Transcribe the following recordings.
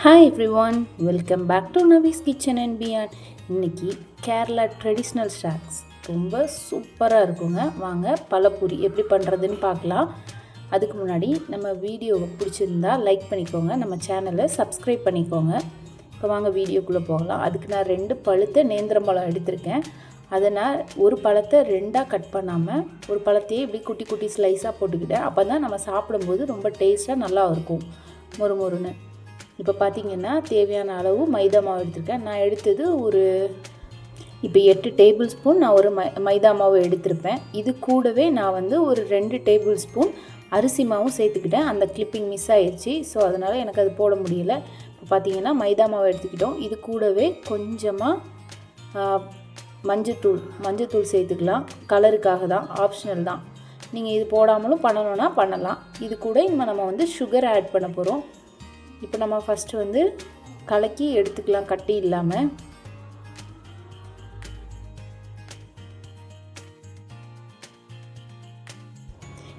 Hi everyone, welcome back to Navi's Kitchen and Beyond. இன்னைக்கு Kerala traditional snacks ரொம்ப சூப்பராக இருக்குங்க. வாங்க பழப்பொரி எப்படி பண்ணுறதுன்னு பார்க்கலாம். அதுக்கு முன்னாடி நம்ம வீடியோவை பிடிச்சிருந்தா லைக் பண்ணிக்கோங்க, நம்ம சேனலை சப்ஸ்கிரைப் பண்ணிக்கோங்க. இப்போ வாங்க வீடியோக்குள்ளே போகலாம். அதுக்கு நான் 2 பழுத்த நேந்திரம் பழம் எடுத்திருக்கேன். அதை நான் ஒரு பழத்தை 2ஆக கட் பண்ணாமல் ஒரு பழத்தையே இப்படி குட்டி குட்டி ஸ்லைஸாக போட்டுக்கிட்டேன். அப்போ தான் நம்ம சாப்பிடும்போது ரொம்ப டேஸ்ட்டாக நல்லா இருக்கும், மொறுமொறுன்னு. இப்போ பார்த்திங்கன்னா தேவையான அளவு மைதா மாவு எடுத்திருக்கேன். நான் எடுத்தது இப்போ 8 டேபிள் ஸ்பூன் நான் ஒரு மைதா மாவு எடுத்திருப்பேன். இது கூடவே நான் ஒரு 2 டேபிள் ஸ்பூன் அரிசி மாவும் சேர்த்துக்கிட்டேன். அந்த கிளிப்பிங் மிஸ் ஆயிடுச்சு, ஸோ அதனால் எனக்கு அது போட முடியல. இப்போ பார்த்திங்கன்னா மைதா மாவு எடுத்துக்கிட்டோம். இது கூடவே கொஞ்சமாக மஞ்சத்தூள் சேர்த்துக்கலாம். கலருக்காக தான், ஆப்ஷனல் தான். நீங்கள் இது போடாமலும் பண்ணணுன்னா பண்ணலாம். இது கூட நம்ம சுகர் ஆட் பண்ண போகிறோம். இப்போ நம்ம ஃபஸ்ட்டு கலக்கி எடுத்துக்கலாம், கட்டி இல்லாமல்.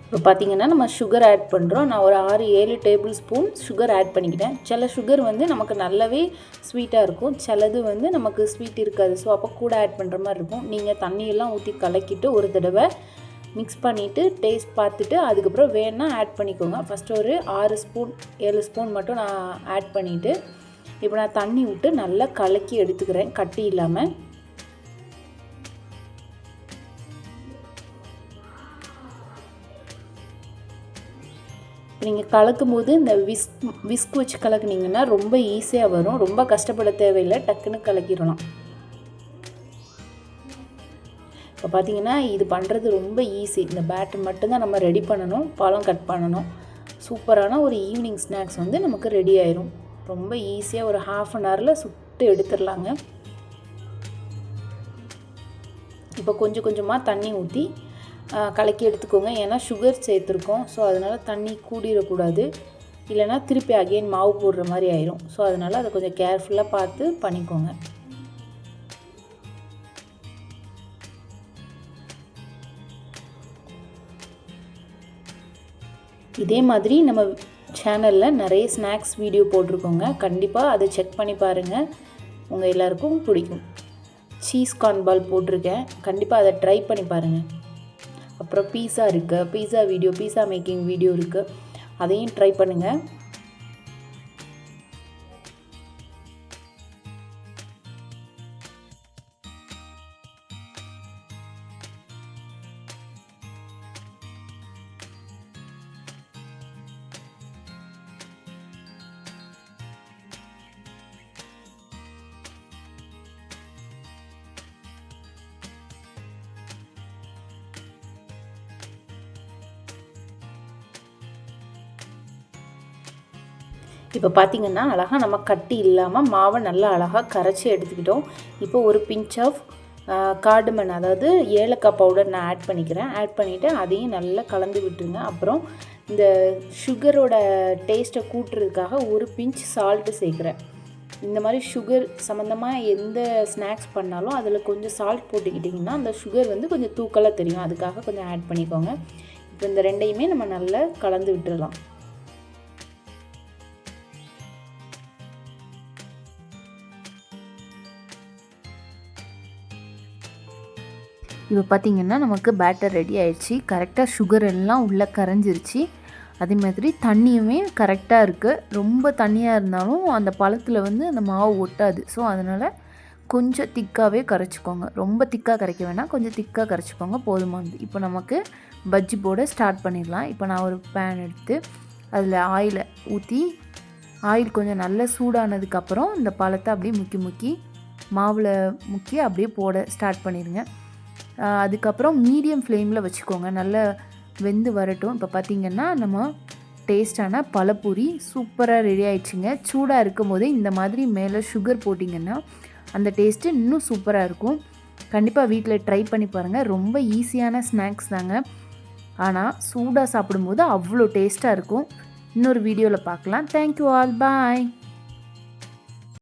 இப்போ பார்த்திங்கன்னா நம்ம சுகர் ஆட் பண்ணுறோம். நான் ஒரு 6-7 டேபிள் ஸ்பூன் சுகர் ஆட் பண்ணிக்கிட்டேன். சில சுகர் நமக்கு நல்லாவே ஸ்வீட்டாக இருக்கும், சிலது நமக்கு ஸ்வீட் இருக்காது. ஸோ அப்போ கூட ஆட் பண்ணுற மாதிரி இருக்கும். நீங்கள் தண்ணியெல்லாம் ஊற்றி கலக்கிட்டு ஒரு தடவை மிக்ஸ் பண்ணிவிட்டு டேஸ்ட் பார்த்துட்டு அதுக்கப்புறம் வேணால் ஆட் பண்ணிக்கோங்க. ஃபஸ்ட்டு ஒரு 6-7 ஸ்பூன் மட்டும் நான் ஆட் பண்ணிவிட்டு இப்போ நான் தண்ணி விட்டு நல்லா கலக்கி எடுத்துக்கிறேன், கட்டி இல்லாமல். நீங்கள் கலக்கும் போது இந்த விஸ்க் வச்சு கலக்குனீங்கன்னா ரொம்ப ஈஸியாக வரும். ரொம்ப கஷ்டப்பட தேவையில்லை, டக்குன்னு கலக்கிடலாம். இப்போ பார்த்திங்கன்னா இது பண்ணுறது ரொம்ப ஈஸி. இந்த பேட்டர் மட்டும்தான் நம்ம ரெடி பண்ணணும், பழம் கட் பண்ணணும். சூப்பரான ஒரு ஈவினிங் ஸ்நாக்ஸ் நமக்கு ரெடி ஆயிரும். ரொம்ப ஈஸியாக ஒரு 1/2 அன் ஹவரில் சுட்டு எடுத்துடலாங்க. இப்போ கொஞ்சம் கொஞ்சமாக தண்ணி ஊற்றி கலக்கி எடுத்துக்கோங்க. ஏன்னா சுகர் சேர்த்துருக்கோம், ஸோ அதனால் தண்ணி கூடிடக்கூடாது, இல்லைனா திருப்பி அகெயின் மாவு போடுற மாதிரி ஆயிரும். ஸோ அதனால் அதை கொஞ்சம் கேர்ஃபுல்லாக பார்த்து பண்ணிக்கோங்க. இதே மாதிரி நம்ம சேனலில் நிறைய ஸ்நாக்ஸ் வீடியோ போட்டிருக்கோங்க, கண்டிப்பாக அதை செக் பண்ணி பாருங்கள், உங்கள் எல்லாருக்கும் பிடிக்கும். சீஸ் கார்ன் பால் போட்டிருக்கேன், கண்டிப்பாக அதை ட்ரை பண்ணி பாருங்கள். அப்புறம் பீஸா இருக்குது, பீஸா மேக்கிங் வீடியோ இருக்குது, அதையும் ட்ரை பண்ணுங்கள். இப்போ பார்த்திங்கன்னா அழகாக நம்ம கட்டி இல்லாமல் மாவை நல்லா அழகாக கரைச்சி எடுத்துக்கிட்டோம். இப்போ ஒரு பிஞ்ச் ஆஃப் கார்டமன், அதாவது ஏலக்காய் பவுடர் நான் ஆட் பண்ணிக்கிறேன். ஆட் பண்ணிவிட்டு அதையும் நல்லா கலந்து விட்டுருங்க. அப்புறம் இந்த சுகரோட டேஸ்ட்டை கூட்டுறதுக்காக ஒரு பிஞ்ச் சால்ட்டு சேர்க்குறேன். இந்த மாதிரி சுகர் சம்மந்தமாக எந்த ஸ்நாக்ஸ் பண்ணாலும் அதில் கொஞ்சம் சால்ட் போட்டுக்கிட்டிங்கன்னா அந்த சுகர் கொஞ்சம் தூக்கலாக தெரியும், அதுக்காக கொஞ்சம் ஆட் பண்ணிக்கோங்க. இப்போ இந்த ரெண்டையுமே நம்ம நல்லா கலந்து விட்டுடலாம். இப்போ பார்த்திங்கன்னா நமக்கு பேட்டர் ரெடி ஆயிடுச்சு. கரெக்டாக சுகர் எல்லாம் உள்ளே கரைஞ்சிருச்சு. அதே மாதிரி தண்ணியுமே கரெக்டாக இருக்குது. ரொம்ப தண்ணியாக இருந்தாலும் அந்த பழத்தில் அந்த மாவு ஒட்டாது. ஸோ அதனால் கொஞ்சம் திக்காகவே கரைச்சிக்கோங்க. ரொம்ப திக்காக கரைக்க வேணாம், கொஞ்சம் திக்காக கரைச்சிக்கோங்க, போதுமானது. இப்போ நமக்கு பஜ்ஜி போட ஸ்டார்ட் பண்ணிடலாம். இப்போ நான் ஒரு பேன் எடுத்து அதில் ஆயிலை ஊற்றி, ஆயில் கொஞ்சம் நல்லா சூடானதுக்கப்புறம் இந்த பழத்தை அப்படியே மாவில் முக்கி அப்படியே போட ஸ்டார்ட் பண்ணிடுங்க. அதுக்கப்புறம் மீடியம் ஃப்ளேமில் வச்சுக்கோங்க, நல்லா வெந்து வரட்டும். இப்போ பார்த்திங்கன்னா நம்ம டேஸ்டான பழப்பொரி சூப்பராக ரெடி ஆயிடுச்சுங்க. சூடாக இருக்கும் போதே இந்த மாதிரி மேலே சுகர் போட்டிங்கன்னா அந்த டேஸ்ட்டு இன்னும் சூப்பராக இருக்கும். கண்டிப்பாக வீட்டில் ட்ரை பண்ணி பாருங்கள். ரொம்ப ஈஸியான ஸ்நாக்ஸ் தாங்க, ஆனால் சூடாக சாப்பிடும்போது அவ்வளோ டேஸ்ட்டாக இருக்கும். இன்னொரு வீடியோவில் பார்க்கலாம். தேங்க்யூ ஆல், பாய்.